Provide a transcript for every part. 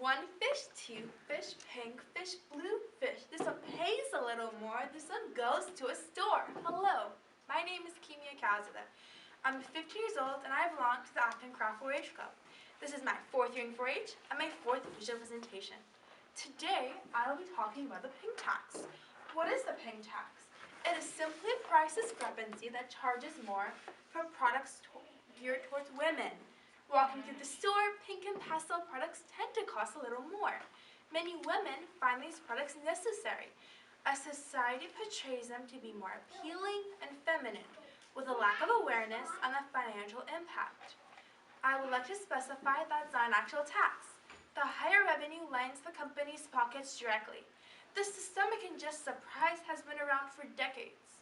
One fish, two fish, pink fish, blue fish. This one pays a little more. This one goes to a store. Hello, my name is Kimia. I'm 15 years old and I belong to the Acton Craft 4-H Club. This is my 4th year in 4-H and my 4th visual presentation. Today, I will be talking about the pink tax. What is the pink tax? It is simply a price discrepancy that charges more for products geared towards women. Walking through the store, pink and pastel products tend to cost a little more. Many women find these products necessary, as society portrays them to be more appealing and feminine, with a lack of awareness on the financial impact. I would like to specify that it's not an actual tax. The higher revenue lines the company's pockets directly. The systemic injustice price has been around for decades.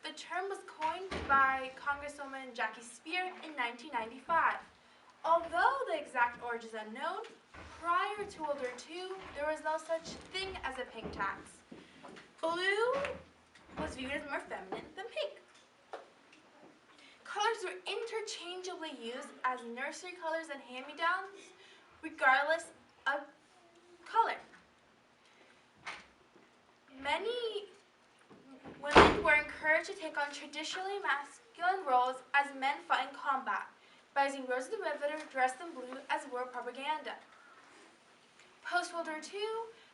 The term was coined by Congresswoman Jackie Spear in 1995. Although the exact origin is unknown, prior to World War II, there was no such thing as a pink tax. Blue was viewed as more feminine than pink. Colors were interchangeably used as nursery colors and hand-me-downs, regardless of color. Many women were encouraged to take on traditionally masculine roles as men fought in combat, by using Rose the Riveter dressed in blue as war propaganda. Post-World War II,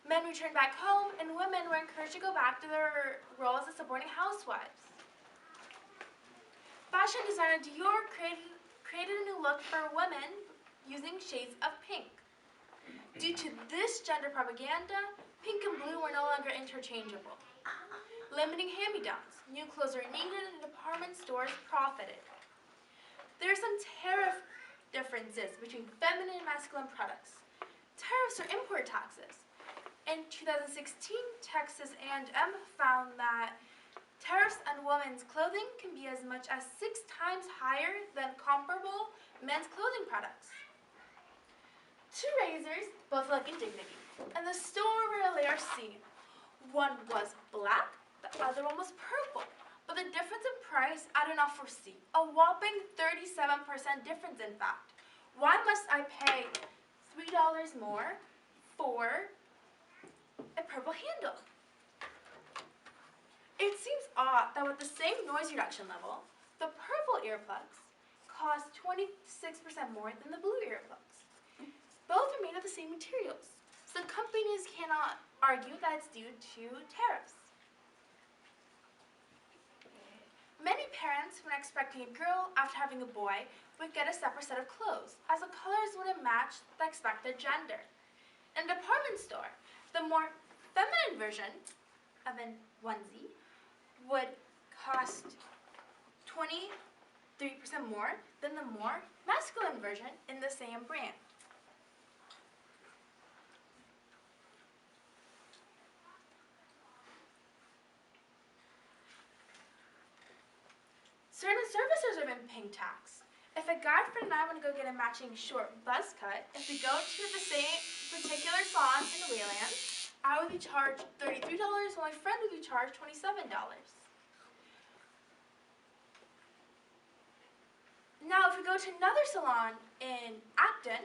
men returned back home and women were encouraged to go back to their roles as supporting housewives. Fashion designer Dior created a new look for women using shades of pink. Due to this gender propaganda, pink and blue were no longer interchangeable. Limiting hand-me-downs, new clothes were needed and department stores profited. There are some tariff differences between feminine and masculine products. Tariffs are import taxes. In 2016, Texas A&M found that tariffs on women's clothing can be as much as 6 times higher than comparable men's clothing products. 2 razors, both lacking dignity, in the store where they are seen. One was black, the other one was purple. But the difference in price I did not foresee. A whopping 37% difference, in fact. Why must I pay $3 more for a purple handle? It seems odd that with the same noise reduction level, the purple earplugs cost 26% more than the blue earplugs. Both are made of the same materials, so companies cannot argue that it's due to tariffs. Many parents, when expecting a girl after having a boy, would get a separate set of clothes, as the colors wouldn't match the expected gender. In a department store, the more feminine version of a onesie would cost 23% more than the more masculine version in the same brand. Certain services are in pink tax. If a guy friend and I want to go get a matching short buzz cut, if we go to the same particular salon in Wayland, I would be charged $33 while my friend would be charged $27. Now if we go to another salon in Acton,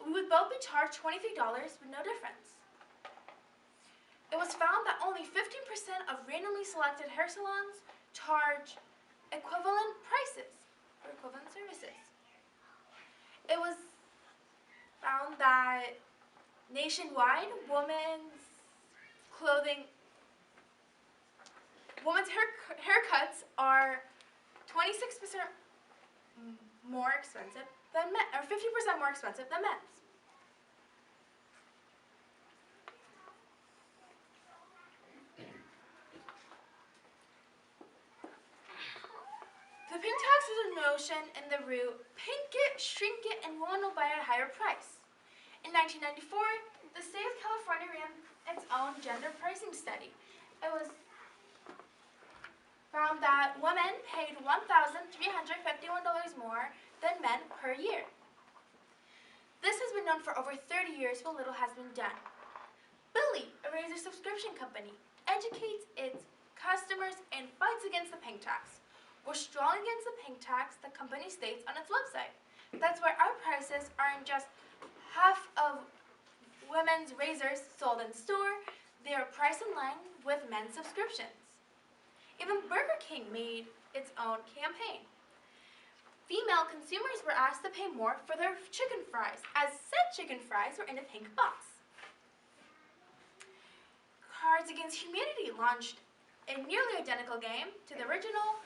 we would both be charged $23 with no difference. It was found that only 15% of randomly selected hair salons charge equivalent prices for equivalent services. It was found that nationwide, women's haircuts are 26% more expensive than men, or 50% more expensive than men's. The pink tax is a notion in the root, pink it, shrink it, and women will buy at a higher price. In 1994, the state of California ran its own gender pricing study. It was found that women paid $1,351 more than men per year. This has been known for over 30 years, but little has been done. Billy, a razor subscription company, educates its customers and fights against the pink tax. We're strong against the pink tax, the company states on its website. That's why our prices aren't just half of women's razors sold in store, they are priced in line with men's subscriptions. Even Burger King made its own campaign. Female consumers were asked to pay more for their chicken fries, as said chicken fries were in a pink box. Cards Against Humanity launched a nearly identical game to the original,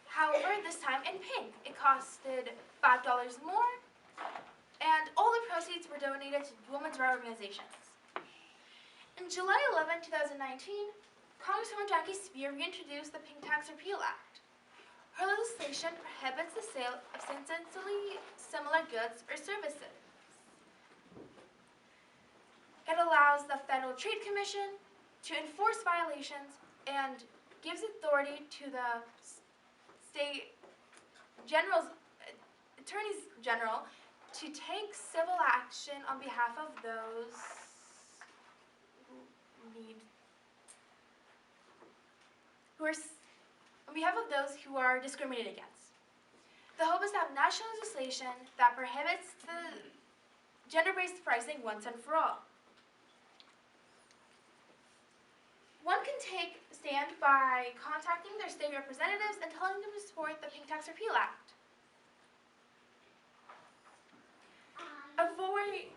however, this time in pink. It costed $5 more, and all the proceeds were donated to women's rights organizations. In July 11, 2019, Congresswoman Jackie Speier reintroduced the Pink Tax Repeal Act. Her legislation prohibits the sale of substantially similar goods or services. It allows the Federal Trade Commission to enforce violations and gives authority to the state attorneys general to take civil action on behalf of those who are discriminated against. The hope is to have national legislation that prohibits the gender-based pricing once and for all. One can take a stand by contacting their state representatives and telling them to support the Pink Tax Repeal Act. Avoid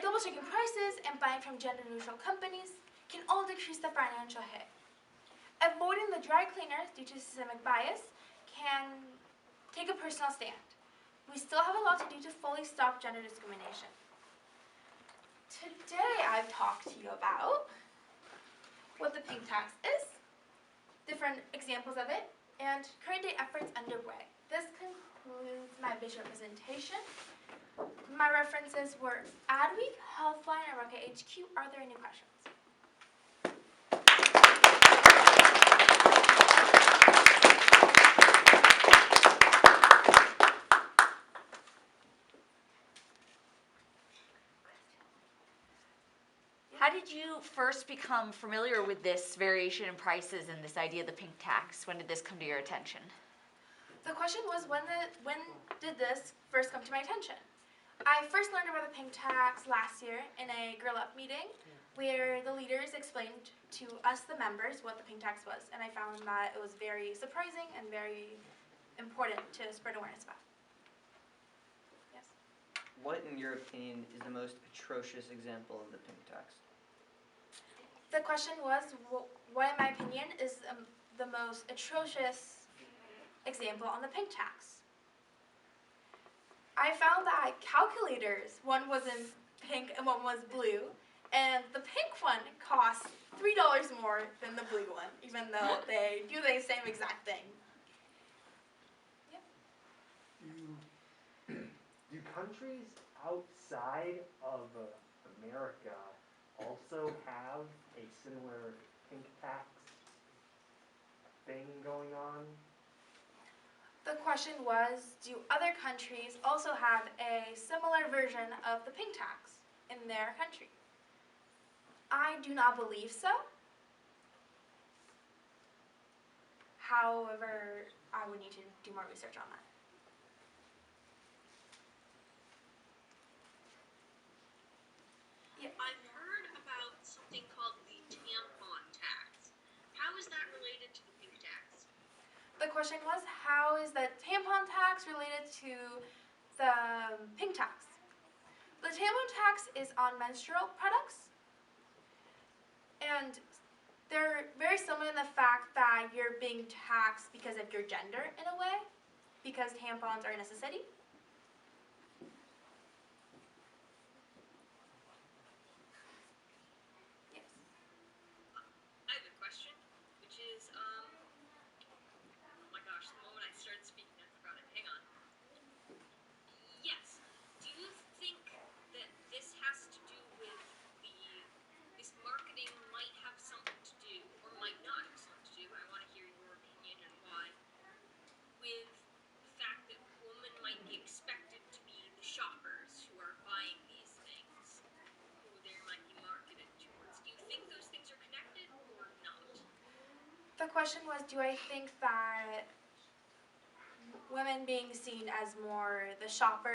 double-checking prices and buying from gender-neutral companies can all decrease the financial hit. Avoiding the dry cleaners due to systemic bias can take a personal stand. We still have a lot to do to fully stop gender discrimination. Today I've talked to you about what the pink tax is, different examples of it, and current day efforts underway. This concludes my visual presentation. My references were Adweek, Healthline, and Rocket HQ. Are there any questions? How did you first become familiar with this variation in prices and this idea of the pink tax? When did this come to your attention? The question was, when did this first come to my attention? I first learned about the pink tax last year in a Girl Up meeting where the leaders explained to us, the members, what the pink tax was, and I found that it was very surprising and very important to spread awareness about. Yes? What, in your opinion, is the most atrocious example of the pink tax? The question was, what in my opinion is the most atrocious example on the pink tax? I found that calculators, one was in pink and one was blue, and the pink one cost $3 more than the blue one, even though they do the same exact thing. Yep. Do countries outside of America also have a similar pink tax thing going on? The question was, do other countries also have a similar version of the pink tax in their country? I do not believe so. However, I would need to do more research on that. Yeah. I've heard about something called the tampon tax. How is that related to the pink tax? The question was, how is the tampon tax related to the pink tax? The tampon tax is on menstrual products, and they're very similar in the fact that you're being taxed because of your gender in a way, because tampons are a necessity. Yes. I have a question, which is, oh my gosh, the moment I started speaking, I forgot it. Hang on. Yes. Do you think that this has to do with this marketing might have something to do, or might not have something to do, I want to hear your opinion and why, with the fact that women might be expected to be the shoppers who are buying these things, who they might be marketed towards? Do you think those things are connected or not? The question was, do I think that women being seen as more the shoppers